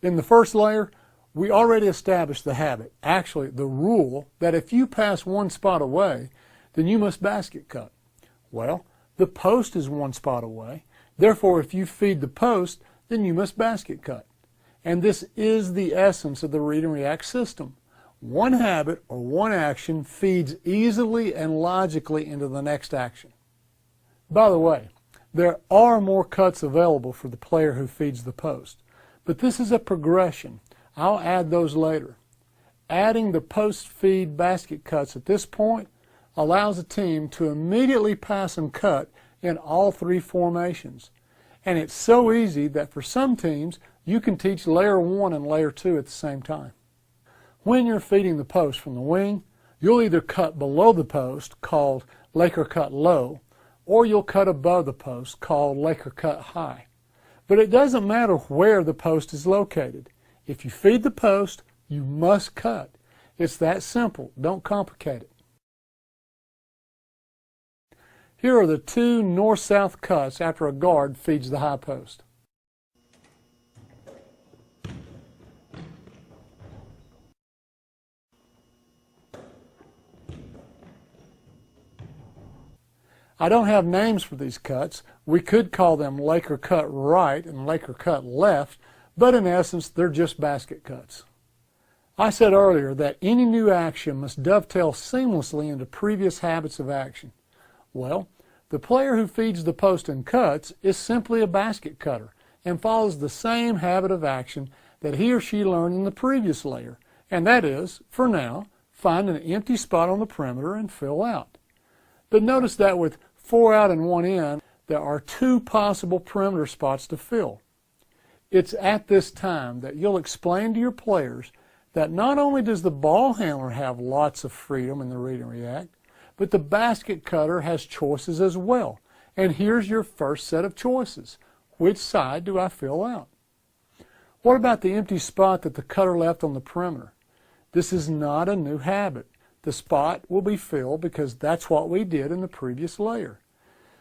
In the first layer, we already established the habit, actually the rule, that if you pass one spot away, then you must basket cut. Well, the post is one spot away. Therefore, if you feed the post, then you must basket cut. And this is the essence of the read and react system. One habit or one action feeds easily and logically into the next action. By the way, there are more cuts available for the player who feeds the post, but this is a progression. I'll add those later. Adding the post-feed basket cuts at this point allows a team to immediately pass and cut in all three formations. And it's so easy that for some teams, you can teach layer 1 and layer 2 at the same time. When you're feeding the post from the wing, you'll either cut below the post, called Laker cut low, or you'll cut above the post, called Laker cut high. But it doesn't matter where the post is located. If you feed the post, you must cut. It's that simple. Don't complicate it. Here are the two north-south cuts after a guard feeds the high post. I don't have names for these cuts. We could call them Laker cut right and Laker cut left, but in essence, they're just basket cuts. I said earlier that any new action must dovetail seamlessly into previous habits of action. Well, the player who feeds the post and cuts is simply a basket cutter and follows the same habit of action that he or she learned in the previous layer, and that is, for now, find an empty spot on the perimeter and fill out. But notice that with 4 out and 1 in, there are 2 possible perimeter spots to fill. It's at this time that you'll explain to your players that not only does the ball handler have lots of freedom in the read and react, but the basket cutter has choices as well. And here's your first set of choices. Which side do I fill out? What about the empty spot that the cutter left on the perimeter? This is not a new habit. The spot will be filled because that's what we did in the previous layer.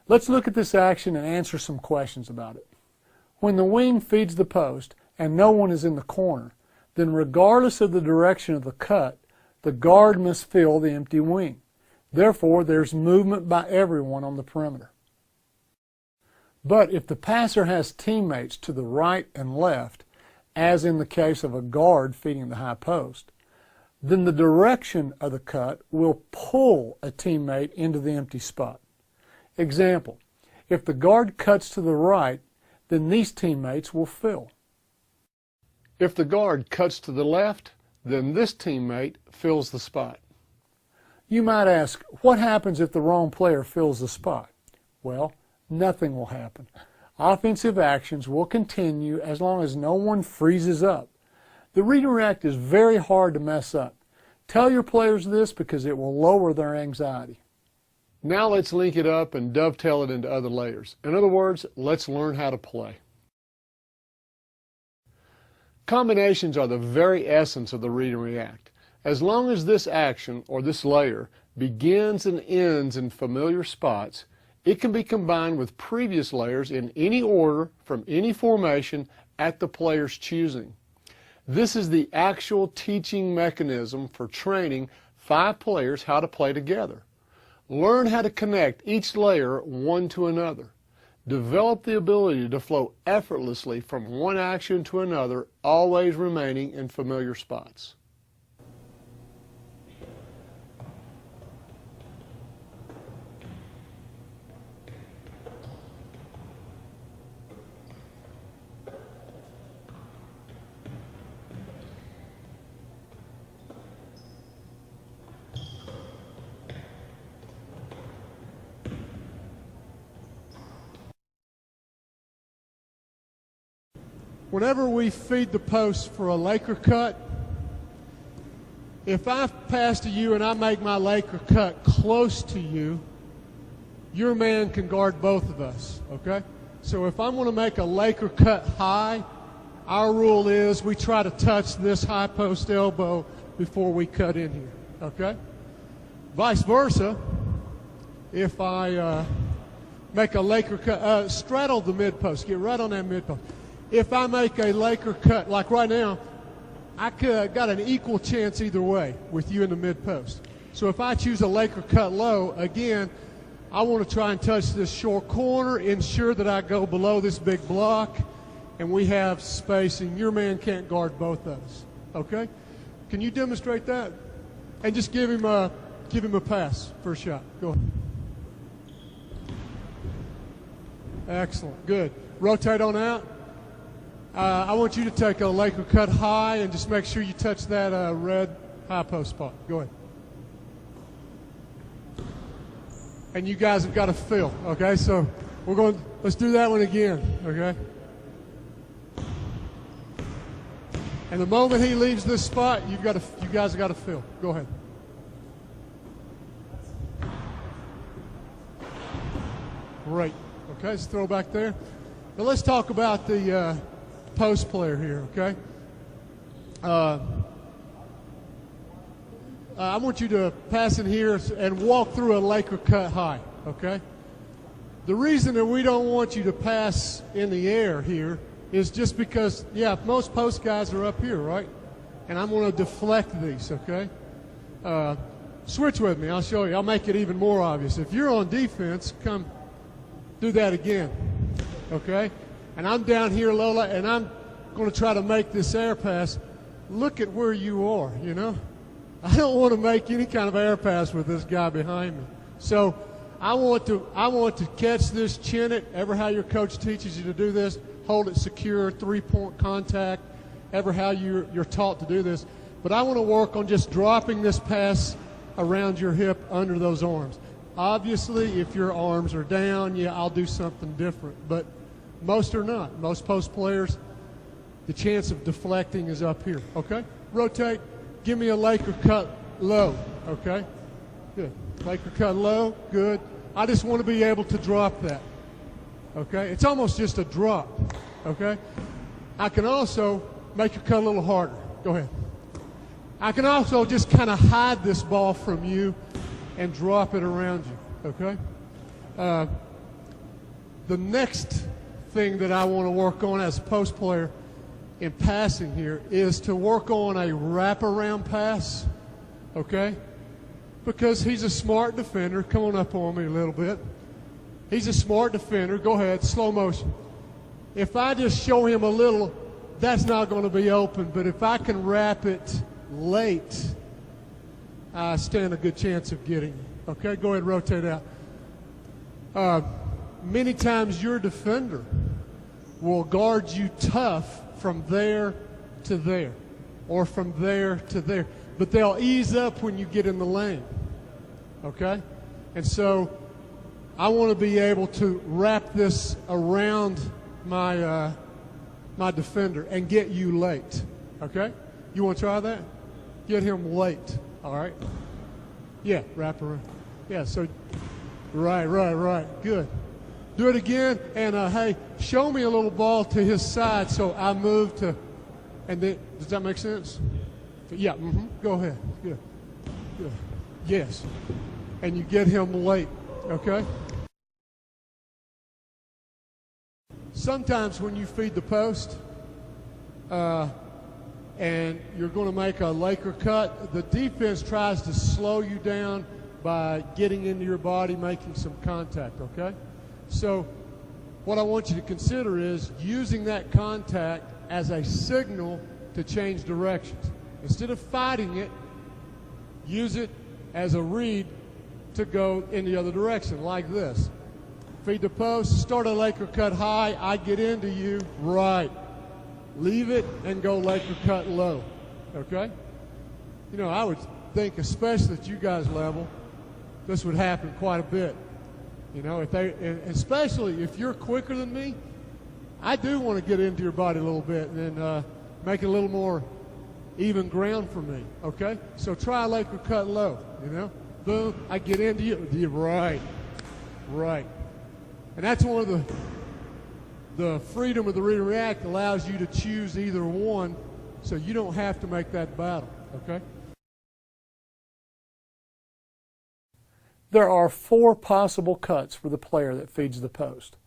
Let's look at this action and answer some questions about it. When the wing feeds the post and no one is in the corner, then regardless of the direction of the cut, the guard must fill the empty wing. Therefore, there's movement by everyone on the perimeter. But if the passer has teammates to the right and left, as in the case of a guard feeding the high post, then the direction of the cut will pull a teammate into the empty spot. Example, if the guard cuts to the right, then these teammates will fill. If the guard cuts to the left, then this teammate fills the spot. You might ask, what happens if the wrong player fills the spot? Well, nothing will happen. Offensive actions will continue as long as no one freezes up. The read and react is very hard to mess up. Tell your players this because it will lower their anxiety. Now let's link it up and dovetail it into other layers. In other words, let's learn how to play. Combinations are the very essence of the read and react. As long as this action, or this layer, begins and ends in familiar spots, it can be combined with previous layers in any order from any formation at the player's choosing. This is the actual teaching mechanism for training 5 players how to play together. Learn how to connect each layer one to another. Develop the ability to flow effortlessly from one action to another, always remaining in familiar spots. Whenever we feed the post for a Laker cut, if I pass to you and I make my Laker cut close to you, your man can guard both of us, okay? So if I'm going to make a Laker cut high, our rule is we try to touch this high post elbow before we cut in here, okay? Vice versa, if I make a Laker cut, straddle the mid post, get right on that mid post. if I make a Laker cut, like right now, I got an equal chance either way with you in the mid post. So if I choose a Laker cut low, again, I want to try and touch this short corner, ensure that I go below this big block, and we have spacing. Your man can't guard both those. Okay? Can you demonstrate that? And just give him a pass for a shot. Go ahead. Excellent. Good. Rotate on out. I want you to take a Laker cut high and just make sure you touch that red high post spot. Go ahead. And you guys have got to fill, okay? So let's do that one again, okay? And the moment he leaves this spot, you guys have got to fill. Go ahead. Great. Okay, let's throw back there. Now let's talk about the post player here, okay? I want you to pass in here and walk through a Laker cut high, okay? The reason that we don't want you to pass in the air here is just because, yeah, most post guys are up here, right? And I'm going to deflect these, okay? Switch with me. I'll show you. I'll make it even more obvious. If you're on defense, come do that again, okay? And I'm down here, Lola, and I'm going to try to make this air pass. Look at where you are, you know? I don't want to make any kind of air pass with this guy behind me. So I want to catch this, chin it, ever how your coach teaches you to do this, hold it secure, three-point contact, ever how you're taught to do this. But I want to work on just dropping this pass around your hip under those arms. Obviously, if your arms are down, yeah, I'll do something different. But most are not. Most post players, the chance of deflecting is up here. Okay? Rotate. Give me a Laker cut low. Okay? Good. Laker cut low. Good. I just want to be able to drop that. Okay? It's almost just a drop. Okay? I can also make your cut a little harder. Go ahead. I can also just kind of hide this ball from you and drop it around you, okay? The next thing that I want to work on as a post player in passing here is to work on a wraparound pass, okay? Because he's a smart defender. Come on up on me a little bit. He's a smart defender. Go ahead, slow motion. If I just show him a little, that's not going to be open, but if I can wrap it late, I stand a good chance of getting it. Okay, go ahead, rotate out. Many times your defender will guard you tough from there to there or from there to there, but they'll ease up when you get in the lane. Okay? And so I want to be able to wrap this around my my defender and get you late. Okay? You want to try that? Get him late. All right? Yeah, wrap around. Yeah, so, right. Good. Do it again, and hey, show me a little ball to his side so I move to, and then, does that make sense? Yeah, go ahead. Good. Yes. And you get him late, okay? Sometimes when you feed the post, and you're going to make a Laker cut, the defense tries to slow you down by getting into your body, making some contact, okay? So what I want you to consider is using that contact as a signal to change directions. Instead of fighting it, use it as a read to go in the other direction, like this. Feed the post, start a Laker cut high, I get into you, right. Leave it and go Laker cut low, okay? You know, I would think, especially at you guys' level, this would happen quite a bit. You know, especially if you're quicker than me, I do want to get into your body a little bit and make it a little more even ground for me, okay? So try a Laker cut low, you know? Boom, I get into you, right. And that's one of the freedom of the read and react allows you to choose either one so you don't have to make that battle, okay? There are 4 possible cuts for the player that feeds the post.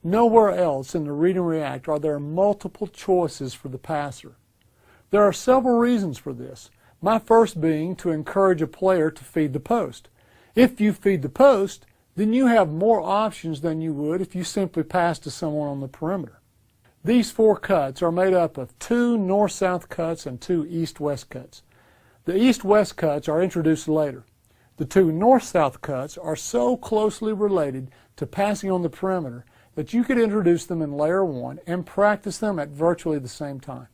Nowhere else in the read and react are there multiple choices for the passer. There are several reasons for this. My first being to encourage a player to feed the post. If you feed the post, then you have more options than you would if you simply pass to someone on the perimeter. These 4 cuts are made up of 2 north-south cuts and 2 east-west cuts. The east-west cuts are introduced later. The 2 north-south cuts are so closely related to passing on the perimeter that you could introduce them in layer 1 and practice them at virtually the same time.